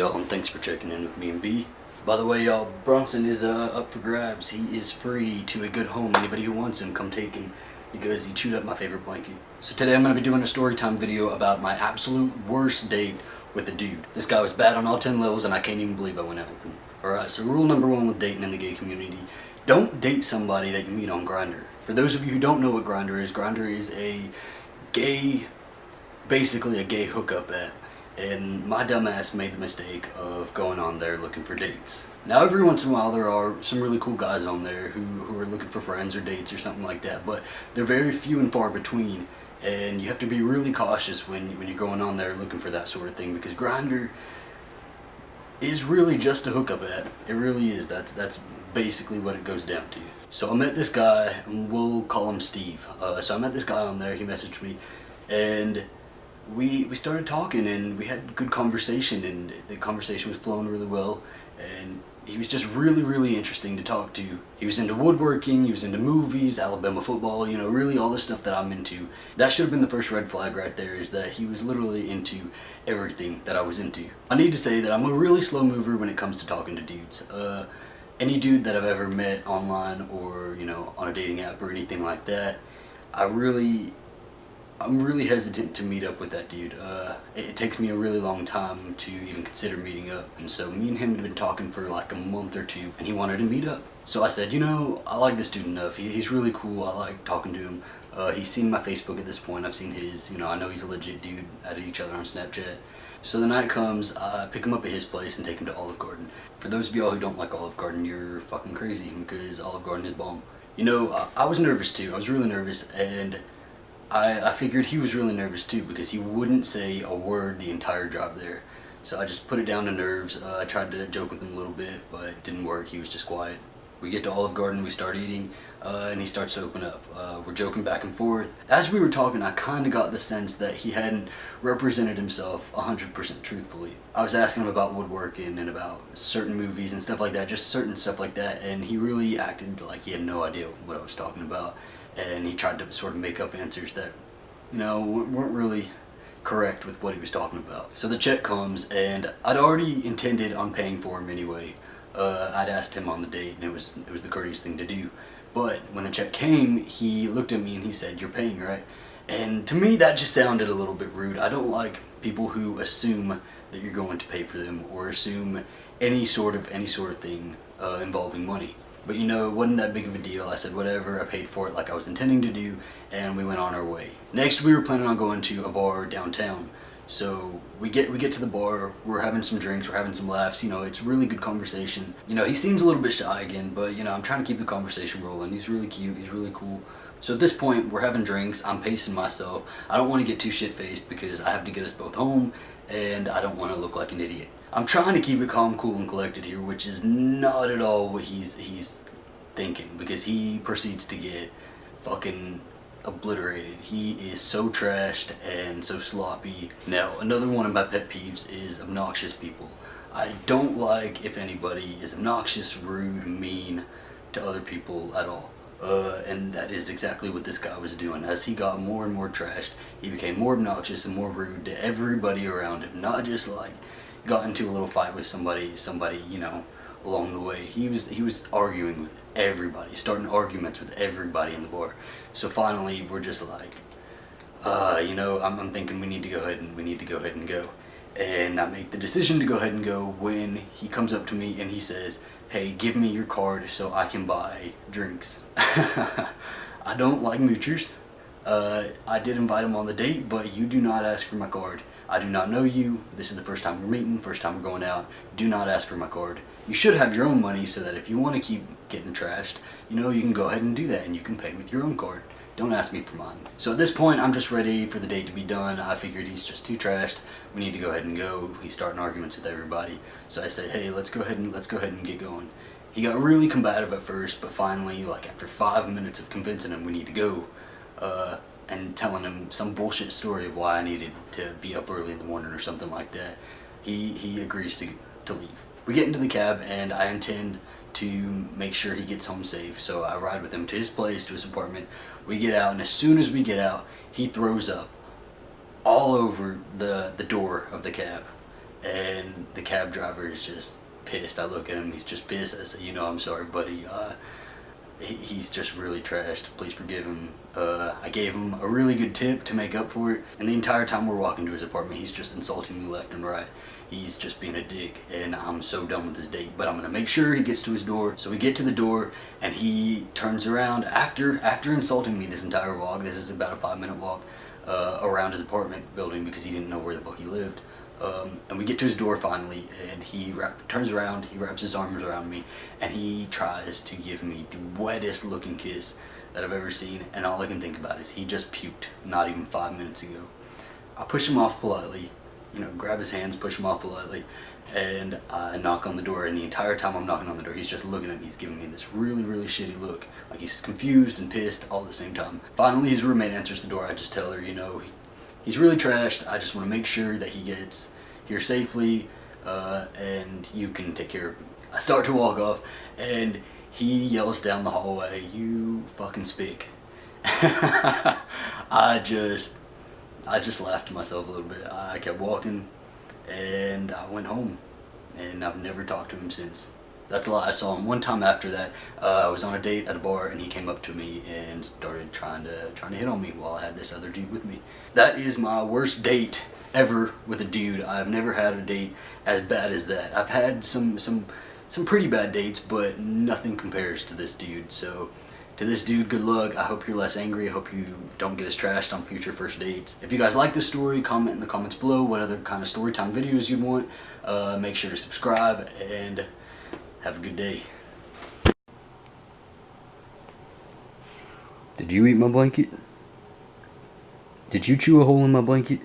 y'all, and thanks for checking in with me and B. By the way, y'all, Bronson is up for grabs. He is free to a good home. Anybody who wants him, come take him, because he chewed up my favorite blanket. So today I'm going to be doing a story time video about my absolute worst date with a dude. This guy was bad on all 10 levels, and I can't even believe I went out with him. Alright, so rule number one with dating in the gay community: don't date somebody that you meet on Grindr. For those of you who don't know what Grindr is a gay, basically a gay hookup app. And my dumbass made the mistake of going on there looking for dates. Now every once in a while there are some really cool guys on there who are looking for friends or dates or something like that, but they're very few and far between, and you have to be really cautious when you're going on there looking for that sort of thing, because Grindr is really just a hookup app. It really is. That's basically what it goes down to. So I met this guy, and we'll call him Steve. So I met this guy on there, he messaged me, and we started talking, and we had good conversation, and the conversation was flowing really well, and he was just really interesting to talk to. He was into woodworking, he was into movies, Alabama football, you know, really all the stuff that I'm into. That should have been the first red flag right there, is that he was literally into everything that I was into. I need to say that I'm a really slow mover when it comes to talking to dudes. Any dude that I've ever met online or, you know, on a dating app or anything like that, I'm really hesitant to meet up with that dude. It takes me a really long time to even consider meeting up. And so me and him had been talking for like a month or two, and he wanted to meet up. So I said, you know, I like this dude enough. He's really cool. I like talking to him. He's seen my Facebook at this point. I've seen his. You know, I know he's a legit dude. Added each other on Snapchat. So the night comes, I pick him up at his place and take him to Olive Garden. For those of y'all who don't like Olive Garden, you're fucking crazy, because Olive Garden is bomb. You know, I was nervous too. I was really nervous, and I figured he was really nervous too, because he wouldn't say a word the entire drive there. So I just put it down to nerves. I tried to joke with him a little bit, but it didn't work. He was just quiet. We get to Olive Garden, we start eating, and he starts to open up. We're joking back and forth. As we were talking, I kind of got the sense that he hadn't represented himself 100% truthfully. I was asking him about woodworking and about certain movies and stuff like that, just certain stuff like that, and he really acted like he had no idea what I was talking about. And he tried to sort of make up answers that, you know, weren't really correct with what he was talking about. So the check comes, and I'd already intended on paying for him anyway. I'd asked him on the date, and it was the courteous thing to do. But when the check came, he looked at me and he said, "You're paying, right?" And to me that just sounded a little bit rude. I don't like people who assume that you're going to pay for them, or assume any sort of thing involving money. But you know, it wasn't that big of a deal. I said whatever, I paid for it like I was intending to do, and we went on our way. Next, we were planning on going to a bar downtown. So we get to the bar, we're having some drinks, we're having some laughs, you know, it's really good conversation. You know, he seems a little bit shy again, but you know, I'm trying to keep the conversation rolling. He's really cute, he's really cool. So at this point, we're having drinks, I'm pacing myself. I don't want to get too shit-faced because I have to get us both home, and I don't want to look like an idiot. I'm trying to keep it calm, cool, and collected here, which is not at all what he's thinking, because he proceeds to get fucking obliterated. He is so trashed and so sloppy. Now, another one of my pet peeves is obnoxious people. I don't like if anybody is obnoxious, rude, mean to other people at all. And that is exactly what this guy was doing. As he got more and more trashed, he became more obnoxious and more rude to everybody around him. Not just like got into a little fight with somebody, you know, along the way. He was arguing with everybody, starting arguments with everybody in the bar. So finally, we're just like, you know, I'm thinking we need to go ahead and go. And I make the decision to go ahead and go when he comes up to me and he says, "Hey, give me your card so I can buy drinks." I don't like moochers. I did invite him on the date, but you do not ask for my card. I do not know you. This is the first time we're meeting, first time we're going out. Do not ask for my card. You should have your own money so that if you want to keep getting trashed, you know, you can go ahead and do that and you can pay with your own card. Don't ask me for mine. So at this point, I'm just ready for the date to be done. I figured he's just too trashed. We need to go ahead and go. He's starting arguments with everybody. So I say, "Hey, let's go ahead and get going." He got really combative at first, but finally, like after 5 minutes of convincing him we need to go, and telling him some bullshit story of why I needed to be up early in the morning or something like that, he agrees to leave. We get into the cab, and I intend to make sure he gets home safe, so I ride with him to his place, to his apartment. We get out, and as soon as we get out, he throws up all over the door of the cab. and the cab driver is just pissed. I look at him, he's just pissed. I say, you know, I'm sorry, buddy. He's just really trashed. Please forgive him. I gave him a really good tip to make up for it, and the entire time we're walking to his apartment, he's just insulting me left and right. He's just being a dick, and I'm so done with this date, but I'm gonna make sure he gets to his door. So we get to the door, and he turns around after insulting me this entire walk. This is about a 5-minute walk around his apartment building because he didn't know where the fuck he lived. And we get to his door finally, and he turns around, he wraps his arms around me, and he tries to give me the wettest looking kiss that I've ever seen, and all I can think about is he just puked not even 5 minutes ago. I push him off politely, you know, grab his hands, push him off politely, and I knock on the door, and the entire time I'm knocking on the door, he's just looking at me, he's giving me this really, really shitty look, like he's confused and pissed all at the same time. Finally, his roommate answers the door. I just tell her, you know, he's really trashed. I just want to make sure that he gets here safely, and you can take care of him. I start to walk off, and he yells down the hallway, "You fucking spick." I just laughed to myself a little bit. I kept walking, and I went home, and I've never talked to him since. That's a lie. I saw him one time after that. I was on a date at a bar, and he came up to me and started trying to hit on me while I had this other dude with me. That is my worst date ever with a dude. I've never had a date as bad as that. I've had some pretty bad dates, but nothing compares to this dude. So to this dude, good luck. I hope you're less angry. I hope you don't get as trashed on future first dates. If you guys like this story, comment in the comments below what other kind of story time videos you'd want. Make sure to subscribe, and have a good day. Did you eat my blanket? Did you chew a hole in my blanket?